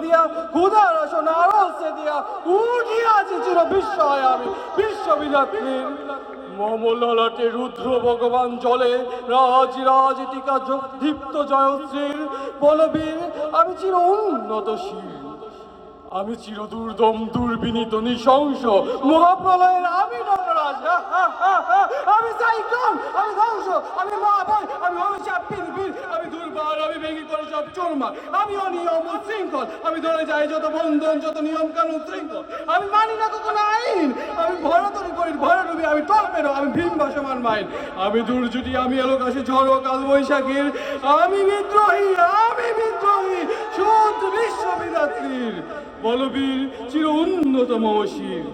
দিয়া ক্ষুধার আসন আরসে দিয়া উঠিয়াছি চির বিস্ময় আমি বিশ্ববিধাত্রীর মম ললাটে রুদ্র ভগবান জলে রাজিটিকা দীপ্ত জয়শ্রীর বলবীর আমি চির উন্নতশীল আমি চির দুর্দম দুর্বিনীত নৃশংস মহাপ্রলয়ের আমি নটরাজ আমি সাইক্লোন আমি ধ্বংস আমি মহাভয় আমি অভিশাপ বীর আমি দুর্বার আমি ভেঙে করে সব চোরমার আমি অনিয়ম উশৃঙ্খল আমি ধরে যাই যত বন্ধন যত নিয়ম কানুন শৃঙ্খল আমি মানি না কখনো আইন আমি ভরতরি করি ভরডুবি আমি টর্পেডো আমি ভীম ভাসমান মাইন আমি দুর্যুটি আমি এলোকাশে ঝড় কাল বৈশাখীর আমি বিদ্রোহী শুদ্ধ বিশ্ববিধাত্রীর বলবীর চির উন্নত মমশীর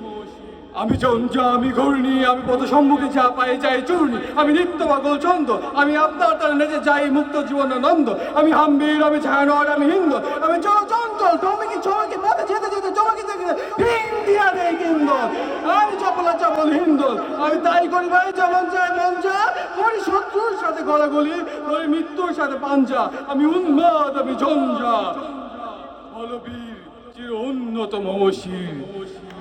আমি চঞ্চা আমি ঘূর্ণি আমি পথ সম্মুখে যা পায়ে যাই চূর্ণি আমি নিত্য পাগল ছন্দ আমি আপনার তার নেচে যাই মুক্ত জীবন নন্দ আমি হাম্বীর আমি ছায়ানট আমি হিন্দ আমি চঞ্চল টমিকি ছমকি পথে যেতে যেতে চমকি দেখে ভিন দিয়া দেই কিন্দল আমি চপল হিন্দল আমি তাই করি ভাই যেমন চাই মন যা করি শত্রুর সাথে গলাগলি করি মৃত্যুর সাথে পাঞ্জা আমি উন্মাদ আমি ঝঞ্ঝা বলবীর চির উন্নত মমশীর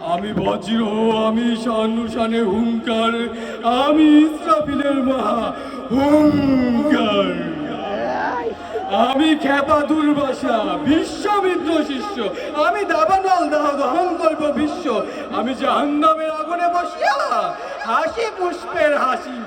আমি বজ্র আমি শানুশানে হুঙ্কার আমি ইসরাফিলের মহা হুঙ্কার আমি খেপা দুর্বাসা বিশ্ববিদ্র শিষ্য আমি দাবানল দাহ দহন করব বিশ্ব আমি জাহান্নামের আগুনে বসিয়া হাসি পুষ্পের হাসি